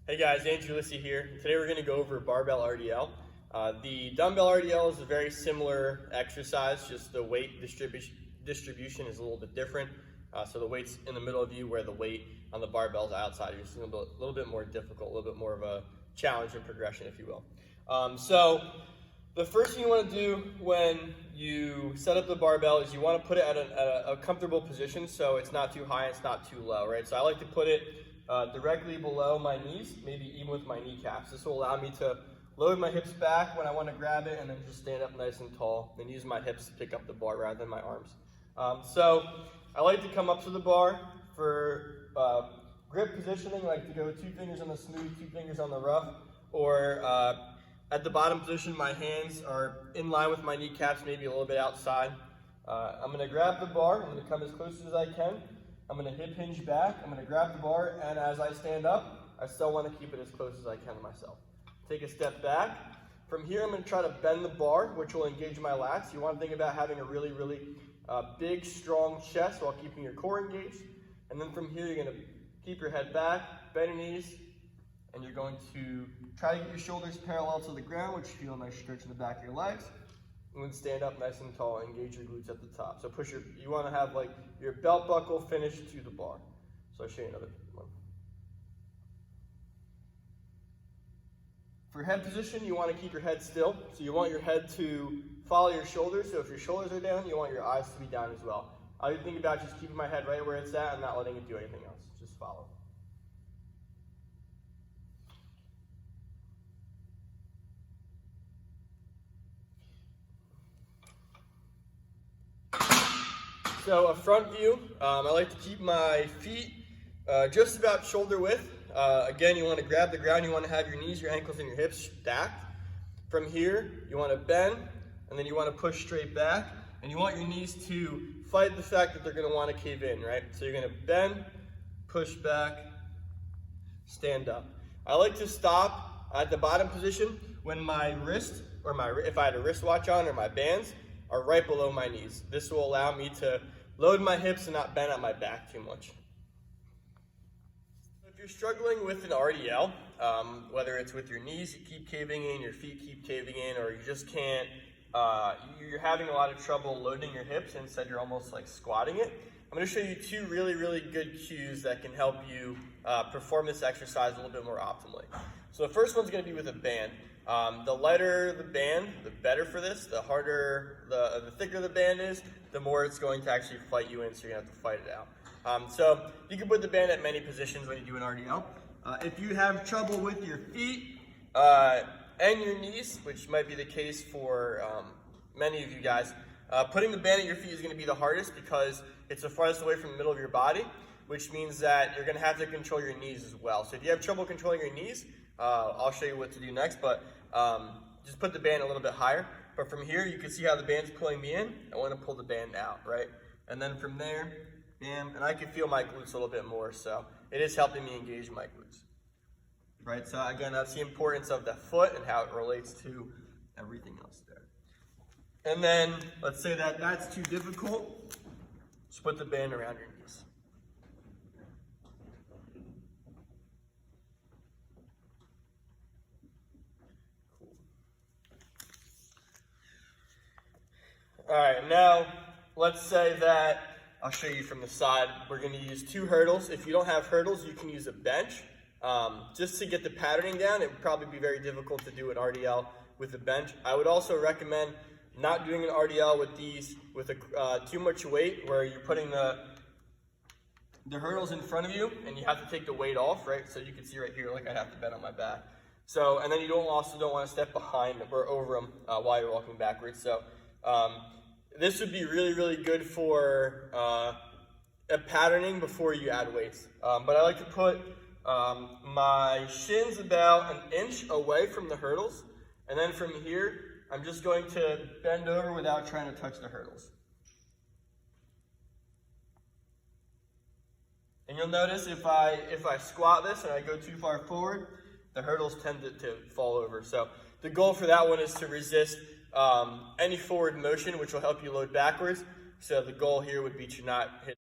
Hey guys, Andrew Lissy here. Today we're going to go over barbell RDL. The dumbbell RDL is a very similar exercise, just the weight distribution is a little bit different. So the weight's in the middle of you, where the weight on the barbell is outside. It's a little bit more difficult, a little bit more of a challenge and progression, if you will. So the first thing you want to do when you set up the barbell is you want to put it at a comfortable position, so it's not too high, it's not too low, right? So I like to put it directly below my knees, maybe even with my kneecaps. This will allow me to load my hips back when I want to grab it and then just stand up nice and tall and use my hips to pick up the bar rather than my arms. So I like to come up to the bar for grip positioning, like to go 2 fingers on the smooth, 2 fingers on the rough, or at the bottom position, my hands are in line with my kneecaps, maybe a little bit outside. I'm going to grab the bar, I'm going to come as close as I can. I'm going to hip hinge back, I'm going to grab the bar, and as I stand up, I still want to keep it as close as I can to myself. Take a step back. From here, I'm going to try to bend the bar, which will engage my lats. You want to think about having a really big, strong chest while keeping your core engaged. And then from here, you're going to keep your head back, bend your knees, and you're going to try to get your shoulders parallel to the ground, which feel a nice stretch in the back of your legs. And then stand up nice and tall, engage your glutes at the top. So you want to have like your belt buckle finished to the bar. So I'll show you another one. For head position, you want to keep your head still. So you want your head to follow your shoulders. So if your shoulders are down, you want your eyes to be down as well. I would think about just keeping my head right where it's at and not letting it do anything else. Just follow. So a front view, I like to keep my feet just about shoulder width. Again, you want to grab the ground, you want to have your knees, your ankles, and your hips stacked. From here, you want to bend, and then you want to push straight back, and you want your knees to fight the fact that they're going to want to cave in, right? So you're going to bend, push back, stand up. I like to stop at the bottom position when my wrist, or if I had a wristwatch on, or my bands are right below my knees. This will allow me to load my hips and not bend at my back too much. If you're struggling with an RDL, whether it's with your knees you keep caving in, your feet keep caving in, or you just can't, you're having a lot of trouble loading your hips, and instead you're almost like squatting it, I'm going to show you 2 really good cues that can help you perform this exercise a little bit more optimally. So the first one's going to be with a band. The lighter the band, the better for this. The harder, the thicker the band is, the more it's going to actually fight you in, so you're going to have to fight it out. So you can put the band at many positions when you do an RDL. If you have trouble with your feet and your knees, which might be the case for many of you guys, putting the band at your feet is going to be the hardest because it's the farthest away from the middle of your body, which means that you're going to have to control your knees as well. So if you have trouble controlling your knees, I'll show you what to do next, but just put the band a little bit higher. But from here, you can see how the band's pulling me in. I want to pull the band out, right? And then from there, bam, and I can feel my glutes a little bit more, so it is helping me engage my glutes. Right, so again, that's the importance of the foot and how it relates to everything else there. And then, let's say that that's too difficult, just put the band around your knees. All right, now let's say that, I'll show you from the side, we're going to use 2 hurdles. If you don't have hurdles, you can use a bench. Just to get the patterning down, it would probably be very difficult to do an RDL with a bench. I would also recommend not doing an RDL with these with too much weight, where you're putting the hurdles in front of you and you have to take the weight off, right? So you can see right here, like I have to bend on my back. So, and then you also don't want to step behind or over them while you're walking backwards. So this would be really good for a patterning before you add weights. But I like to put my shins about an inch away from the hurdles, and then from here I'm just going to bend over without trying to touch the hurdles. And you'll notice if I squat this and I go too far forward, the hurdles tend to fall over. So the goal for that one is to resist any forward motion, which will help you load backwards. So the goal here would be to not hit